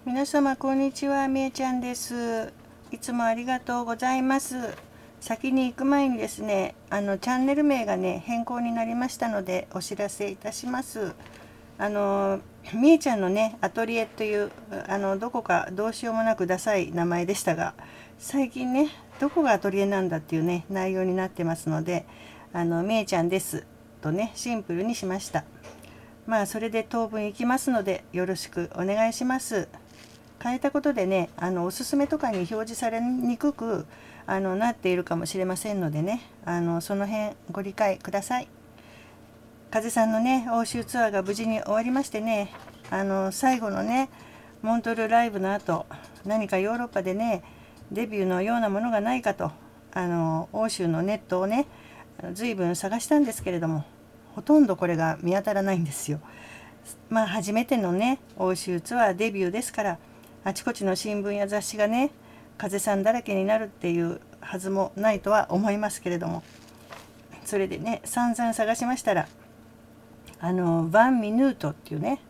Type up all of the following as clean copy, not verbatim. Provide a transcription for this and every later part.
皆様こんにちは、みえちゃんです。いつもありがとうございます。先に行く前にですね、チャンネル名がね変更になりましたのでお知らせいたします。みえちゃんのねアトリエというどこかどうしようもなくダサい名前でしたが、最近ねどこがアトリエなんだっていうね内容になってますので、みえちゃんですとねシンプルにしました。まあそれで当分行きますのでよろしくお願いします。変えたことでねおすすめとかに表示されにくくなっているかもしれませんのでね、その辺ご理解ください。風さんのね欧州ツアーが無事に終わりましてね、最後のねモントルライブの後、何かヨーロッパでねデビューのようなものがないかと欧州のネットをね随分探したんですけれども、ほとんどこれが見当たらないんですよ。まあ初めてのね欧州ツアーデビューですから、あちこちの新聞や雑誌がね風さんだらけになるっていうはずもないとは思いますけれども、それでね散々探しましたらワンミヌートっていうね、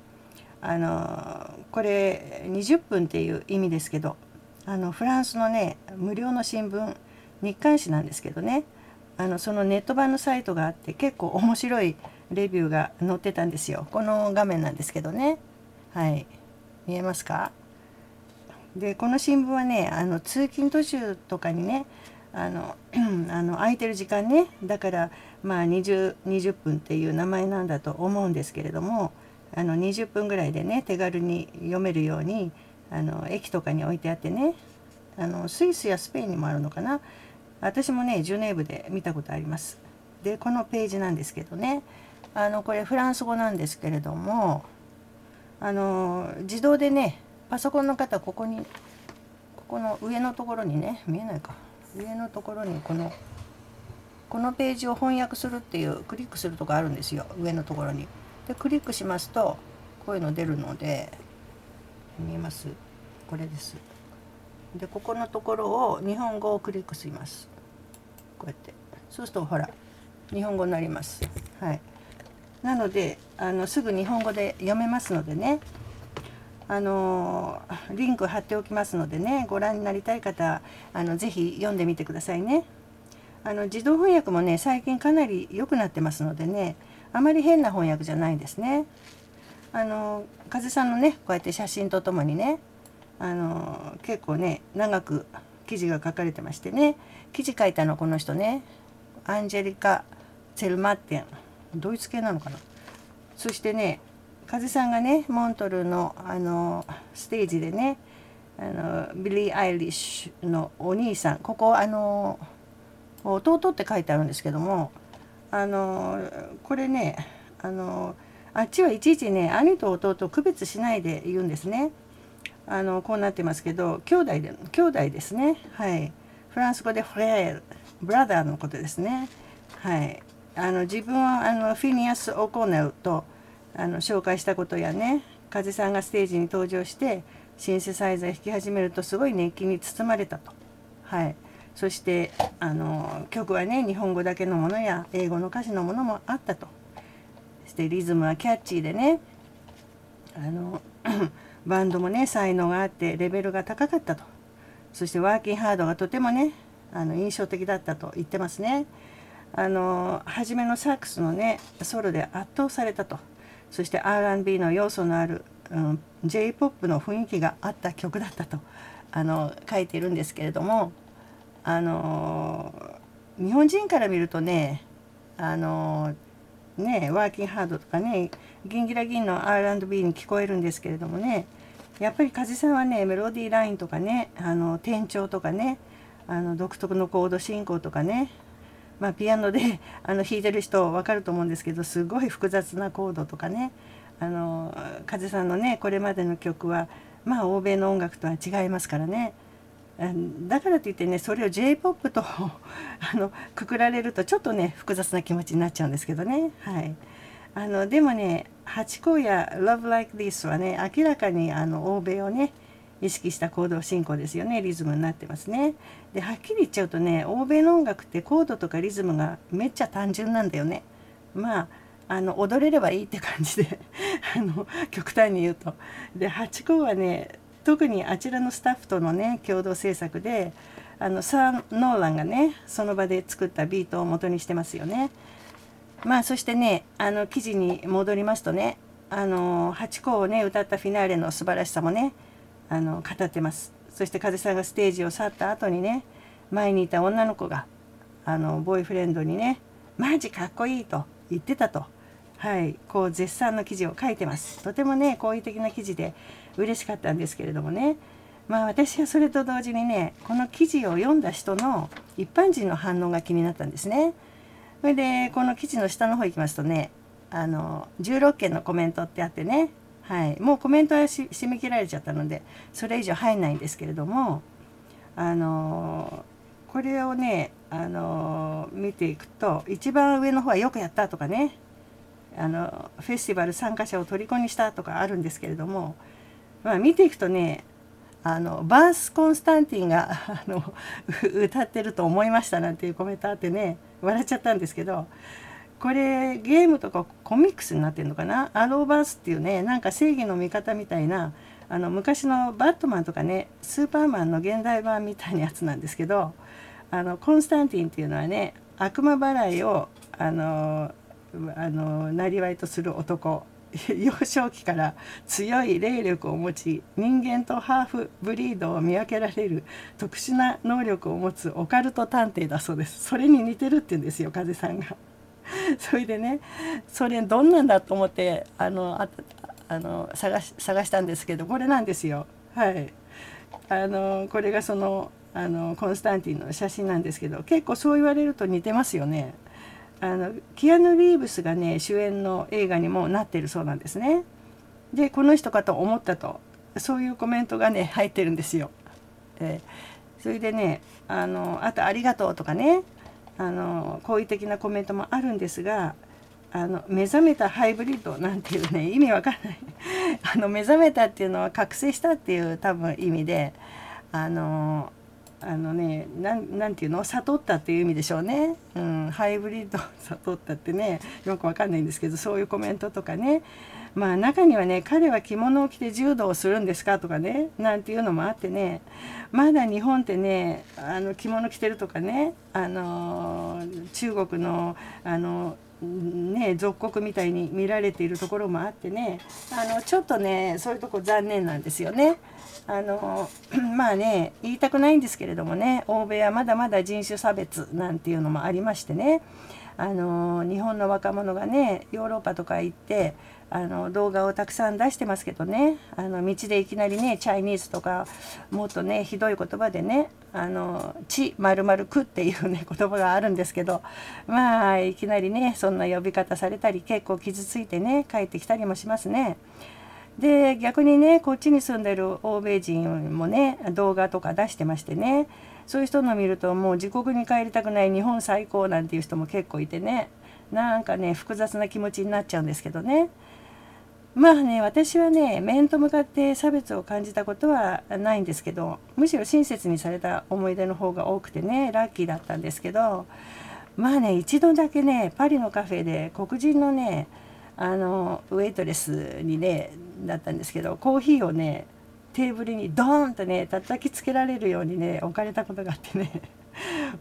これ20分っていう意味ですけど、フランスのね無料の新聞日刊紙なんですけどね、そのネット版のサイトがあって結構面白いレビューが載ってたんですよ。この画面なんですけどね、はい、見えますか？でこの新聞はね通勤途中とかにね空いてる時間ね、だからまあ20分っていう名前なんだと思うんですけれども、20分ぐらいでね手軽に読めるように駅とかに置いてあってね、スイスやスペインにもあるのかな。私もねジュネーブで見たことあります。でこのページなんですけどね、これフランス語なんですけれども、自動でねパソコンの方ここにここの上のところにね、見えないか、上のところにこのページを翻訳するっていうクリックするとこあるんですよ、上のところに。でクリックしますとこういうの出るので、見えます？これです。でここのところを日本語をクリックします。こうやってそうするとほら日本語になります。はい、なのですぐ日本語で読めますのでね、リンク貼っておきますのでね、ご覧になりたい方ぜひ読んでみてくださいね。自動翻訳もね最近かなり良くなってますのでね、あまり変な翻訳じゃないですね。風さんのねこうやって写真とともにね結構ね長く記事が書かれてましてね、記事書いたのこの人ね、アンジェリカ・ツェルマッテン、ドイツ系なのかな。そしてね風さんがねモントルのステージでねビリー・アイリッシュのお兄さん、ここ弟って書いてあるんですけども、これねあっちはいちいちね兄と弟を区別しないで言うんですね。こうなってますけど兄弟ですね。はい、フランス語でフレール、ブラザーのことですね。はい、自分はフィニアス・オコネルと紹介したことやね、風さんがステージに登場してシンセサイザー弾き始めるとすごい熱気に包まれたと。はい、そして曲はね日本語だけのものや英語の歌詞のものもあったと。そしてリズムはキャッチーでねバンドもね才能があってレベルが高かったと。そしてワーキンハードがとてもね印象的だったと言ってますね。初めのサックスのねソロで圧倒されたと。そして R&B の要素のある、J-POP の雰囲気があった曲だったと書いてるんですけれども、日本人から見るとねワーキンハードとかねギンギラギンの R&B に聞こえるんですけれどもね、やっぱり風さんはねメロディーラインとかね転調とかね独特のコード進行とかね、まあ、ピアノで弾いてる人分かると思うんですけど、すごい複雑なコードとかね風さんのねこれまでの曲はまあ欧米の音楽とは違いますからね。だからといってねそれを J-POP とくくられるとちょっとね複雑な気持ちになっちゃうんですけどね。はい、でもねハチ公や Love Like This はね明らかに欧米をね意識したコード進行ですよね、リズムになってますね。ではっきり言っちゃうとね欧米の音楽ってコードとかリズムがめっちゃ単純なんだよね。まあ踊れればいいって感じで極端に言うと。でハチ公はね特にあちらのスタッフとのね共同制作でサー・ノーランがねその場で作ったビートを元にしてますよね。まあそしてね記事に戻りますとね8個をね歌ったフィナーレの素晴らしさもね語ってます。そして風さんがステージを去った後にね前にいた女の子がボーイフレンドにねマジかっこいいと言ってたと、はい、こう絶賛の記事を書いてます。とてもね好意的な記事で嬉しかったんですけれどもね、まあ私はそれと同時にねこの記事を読んだ人の一般人の反応が気になったんですね。それでこの記事の下の方行きますとね16件のコメントってあってね、はい、もうコメントは締め切られちゃったのでそれ以上入んないんですけれどもこれをね見ていくと一番上の方はよくやったとかねフェスティバル参加者を虜にしたとかあるんですけれども、まあ、見ていくとねバース・コンスタンティンが歌ってると思いましたなんていうコメントあってね笑っちゃったんですけど、これゲームとかコミックスになってるのかな。アローバースっていうねなんか正義の味方みたいな昔のバットマンとかねスーパーマンの現代版みたいなやつなんですけどコンスタンティンっていうのはね悪魔払いをなりわいとする男幼少期から強い霊力を持ち人間とハーフブリードを見分けられる特殊な能力を持つオカルト探偵だそうです。それに似てるって言うんですよ風さんが。それでねそれどんなんだと思って探したんですけどこれなんですよ。はい、これがそのコンスタンティンの写真なんですけど結構そう言われると似てますよね。キアヌ・リーブスがね主演の映画にもなってるそうなんですね。でこの人かと思ったとそういうコメントがね入ってるんですよ。それでねあと「ありがとう」とかね好意的なコメントもあるんですが目覚めたハイブリッドなんていうね意味わかんない目覚めたっていうのは覚醒したっていう多分意味でなんていうの悟ったっていう意味でしょうね、ハイブリッド悟ったってねよくわかんないんですけどそういうコメントとかねまあ中にはね彼は着物を着て柔道をするんですかとかねなんていうのもあってねまだ日本ってね着物着てるとかね中国の属国みたいに見られているところもあってねちょっとねそういうとこ残念なんですよね。まあね言いたくないんですけれどもね欧米はまだまだ人種差別なんていうのもありましてね日本の若者がねヨーロッパとか行って動画をたくさん出してますけどね道でいきなりねチャイニーズとかもっとねひどい言葉でねちまるまるくっていうね言葉があるんですけどまあいきなりねそんな呼び方されたり結構傷ついてね帰ってきたりもしますね。で逆にねこっちに住んでる欧米人もね動画とか出してましてねそういう人の見るともう自国に帰りたくない日本最高なんていう人も結構いてねなんかね複雑な気持ちになっちゃうんですけどね。まあね私はね面と向かって差別を感じたことはないんですけどむしろ親切にされた思い出の方が多くてねラッキーだったんですけどまあね一度だけねパリのカフェで黒人のねウェイトレスにねだったんですけどコーヒーをねテーブルにドーンとね叩きつけられるようにね置かれたことがあってね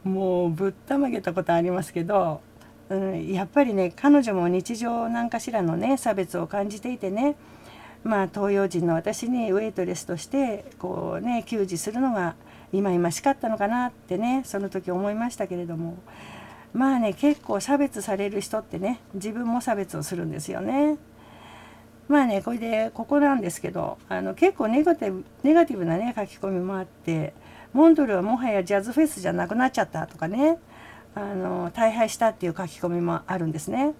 もうぶったまげたことありますけど、やっぱりね彼女も日常なんかしらのね差別を感じていてねまあ東洋人の私にウェイトレスとしてこうね給仕するのが忌々しかったのかなってねその時思いましたけれどもまあね結構差別される人ってね自分も差別をするんですよね。まあねこれでここなんですけど結構ネガティブなね書き込みもあってモントルはもはやジャズフェスじゃなくなっちゃったとかね大敗したっていう書き込みもあるんですね。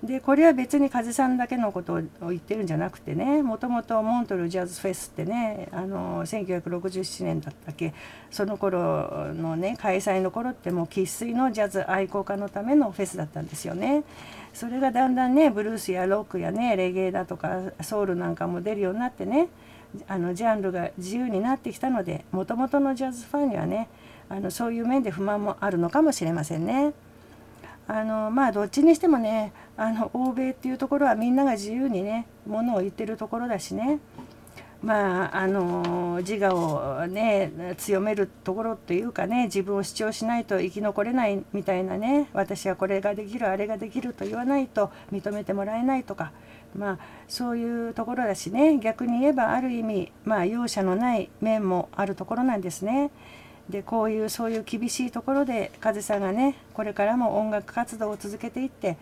でこれは別に風さんだけのことを言ってるんじゃなくてねもともとモントルジャズフェスってね1967年だったっけその頃のね開催の頃ってもう生粋のジャズ愛好家のためのフェスだったんですよね。それがだんだんねブルースやロックやねレゲエだとかソウルなんかも出るようになってねジャンルが自由になってきたのでもともとのジャズファンにはねそういう面で不満もあるのかもしれませんね。まあどっちにしてもね欧米っていうところはみんなが自由にねものを言ってるところだしね自我をね強めるところというかね、自分を主張しないと生き残れないみたいなね、私はこれができるあれができると言わないと認めてもらえないとか、そういうところだしね、逆に言えばある意味容赦のない面もあるところなんですね。でそういう厳しいところで風さんがねこれからも音楽活動を続けていって、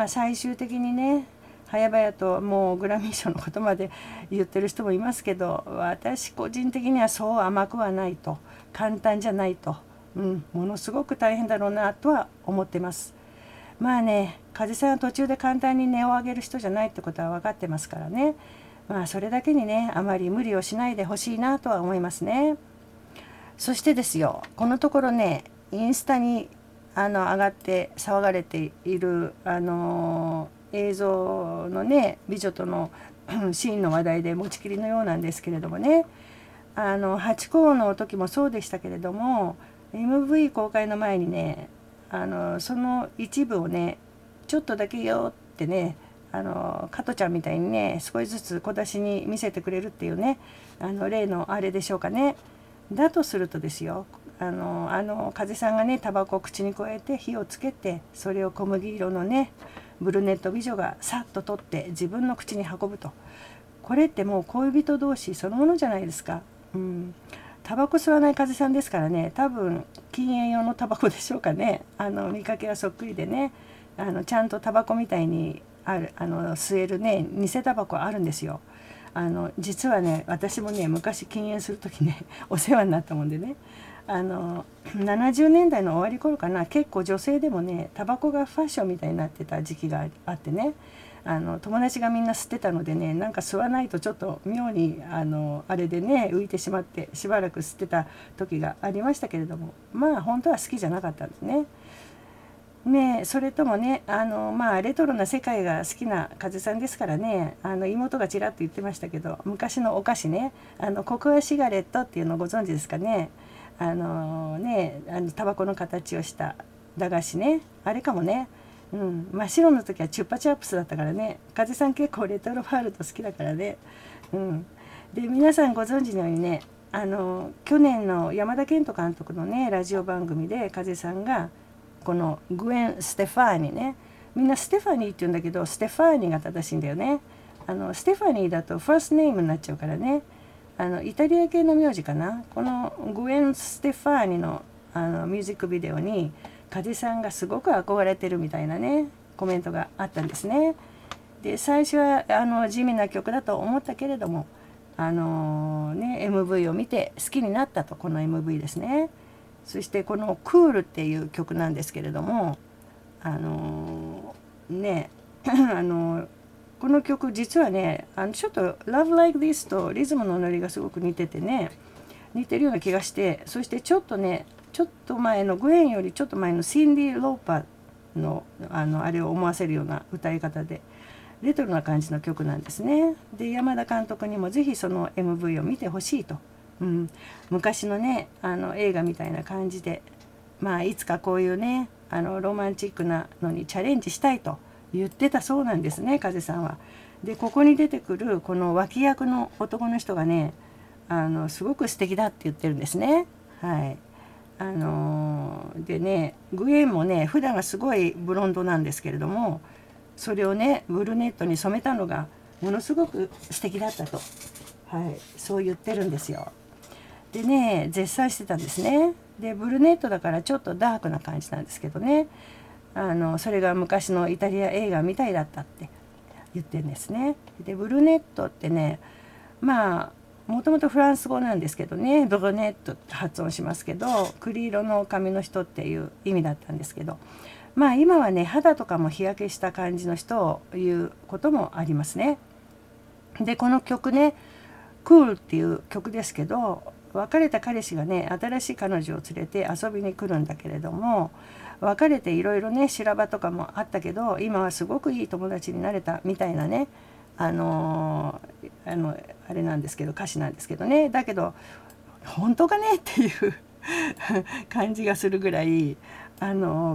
最終的にね早々ともうグラミー賞のことまで言ってる人もいますけど、私個人的にはそう甘くはないと、簡単じゃないと、ものすごく大変だろうなとは思ってます。風さんは途中で簡単に音を上げる人じゃないってことは分かってますからね、それだけにねあまり無理をしないでほしいなとは思いますね。そしてですよ、このところねインスタに上がって騒がれている映像のね美女とのシーンの話題で持ちきりのようなんですけれどもね、ハチ公の時もそうでしたけれども MV 公開の前にねその一部をねちょっとだけよってね加トちゃんみたいにね少しずつ小出しに見せてくれるっていうね例のあれでしょうかね。だとするとですよ、風さんがねタバコを口に加えて火をつけて、それを小麦色のねブルネット美女がさっと取って自分の口に運ぶと、これってもう恋人同士そのものじゃないですか。タバコ吸わない風さんですからね、多分禁煙用のタバコでしょうかね。見かけはそっくりでねちゃんとタバコみたいに吸えるね偽タバコあるんですよ。実はね私もね昔禁煙する時ねお世話になったもんでね、70年代の終わり頃かな、結構女性でもねタバコがファッションみたいになってた時期があってね、友達がみんな吸ってたのでね、なんか吸わないとちょっと妙にあれでね浮いてしまってしばらく吸ってた時がありましたけれども、本当は好きじゃなかったんですね。それともねレトロな世界が好きな風さんですからね、妹がちらっと言ってましたけど、昔のお菓子ねココアシガレットっていうのをご存知ですかね。タバコの形をした駄菓子ね、あれかもね。真っ白の時はチュッパチャップスだったからね。風さん結構レトロワールド好きだからね。で皆さんご存知のようにね去年の山田健人監督のねラジオ番組で風さんがこのグエン・ステファーニね、みんなステファニーって言うんだけどステファーニが正しいんだよね。ステファニーだとファーストネームになっちゃうからね、イタリア系の名字かな。このグエン・ステファーニのミュージックビデオに風さんがすごく憧れてるみたいなねコメントがあったんですね。で最初は地味な曲だと思ったけれどもMV を見て好きになったと、この MV ですね。そしてこの「クール」っていう曲なんですけれどもこの曲実はねちょっと「Love Like This」とリズムのノリがすごく似ててね、似てるような気がして、そしてちょっと前のグエンよりちょっと前のシンディ・ローパーのあれを思わせるような歌い方でレトロな感じの曲なんですね。で山田監督にもぜひその MV を見てほしいと。昔のね映画みたいな感じでいつかこういうねロマンチックなのにチャレンジしたいと言ってたそうなんですね、風さんは。でここに出てくるこの脇役の男の人がねすごく素敵だって言ってるんですね。でねグエンもね普段はすごいブロンドなんですけれども、それをねブルネットに染めたのがものすごく素敵だったと、そう言ってるんですよ。でね絶賛してたんですね。でブルネットだからちょっとダークな感じなんですけどねそれが昔のイタリア映画みたいだったって言ってるんですね。でブルネットってねもともとフランス語なんですけどね、ブルネットって発音しますけど栗色の髪の人っていう意味だったんですけど、今はね肌とかも日焼けした感じの人を言うこともありますね。でこの曲ねクールっていう曲ですけど、別れた彼氏がね新しい彼女を連れて遊びに来るんだけれども、別れていろいろね修羅場とかもあったけど今はすごくいい友達になれたみたいなねあれなんですけど歌詞なんですけどね、だけど本当かねっていう感じがするぐらい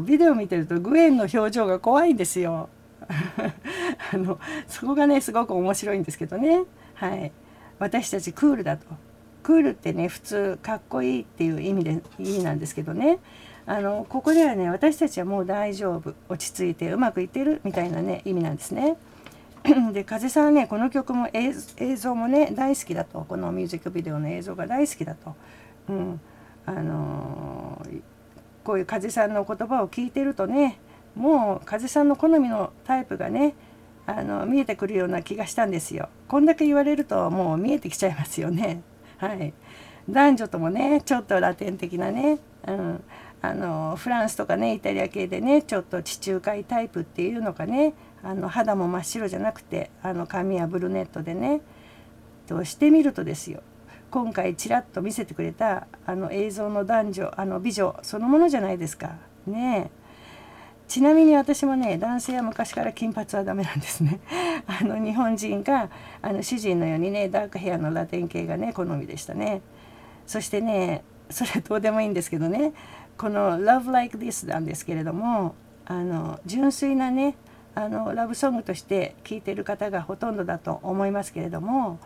ビデオ見てるとグエンの表情が怖いんですよそこがねすごく面白いんですけどね。私たちクールだと。クールってね、普通かっこいいっていう意味なんですけどね、ここではね、私たちはもう大丈夫、落ち着いてうまくいってるみたいなね意味なんですね。で、風さんはね、この曲も映像もね大好きだと、このミュージックビデオの映像が大好きだと、こういう風さんの言葉を聞いてるとね、もう風さんの好みのタイプがね見えてくるような気がしたんですよ。こんだけ言われるともう見えてきちゃいますよね。はい、男女ともねちょっとラテン的なね、フランスとかねイタリア系でねちょっと地中海タイプっていうのかね、肌も真っ白じゃなくて髪はブルネットでね、としてみるとですよ、今回ちらっと見せてくれた映像の男女美女そのものじゃないですかね。ちなみに私もね、男性は昔から金髪はダメなんですね。日本人が主人のようにねダークヘアのラテン系がね好みでしたね。そしてね、それはどうでもいいんですけどね、この Love Like This なんですけれども、純粋なねラブソングとして聴いてる方がほとんどだと思いますけれども、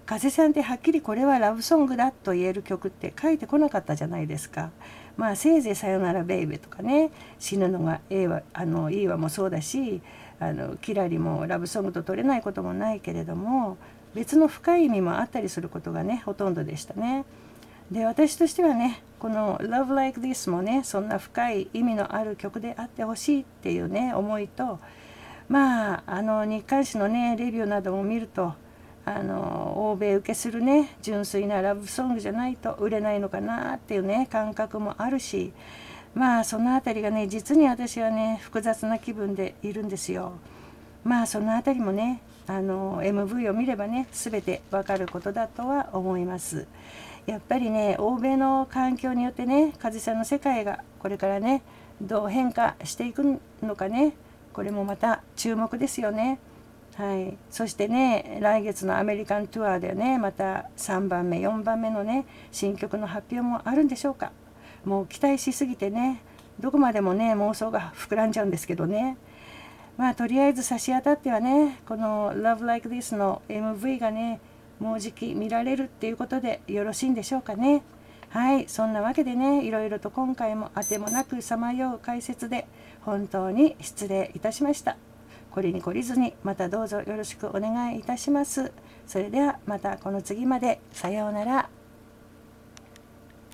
風さんってはっきりこれはラブソングだと言える曲って書いてこなかったじゃないですか。まあせいぜいさよならベイベーとかね、死ぬのがいいわもそうだし、キラリもラブソングと取れないこともないけれども、別の深い意味もあったりすることがねほとんどでしたね。で、私としてはね、この Love Like This もねそんな深い意味のある曲であってほしいっていうね思いと、まあ日刊誌のねレビューなども見ると、欧米受けするね純粋なラブソングじゃないと売れないのかなっていうね感覚もあるし、まあそのあたりがね実に私はね複雑な気分でいるんですよ。まあそのあたりもねMV を見ればね全てわかることだとは思います。やっぱりね欧米の環境によってね風さんの世界がこれからねどう変化していくのかね、これもまた注目ですよね。はい、そしてね来月のアメリカンツアーでねまた3番目4番目のね新曲の発表もあるんでしょうか。もう期待しすぎてねどこまでもね妄想が膨らんじゃうんですけどね、まあとりあえず差し当たってはねこの Love Like This の MV がねもうじき見られるっていうことでよろしいんでしょうかね。はい、そんなわけでねいろいろと今回もあてもなくさまよう解説で本当に失礼いたしました。これに懲りずにまたどうぞよろしくお願いいたします。それではまたこの次まで。さようなら。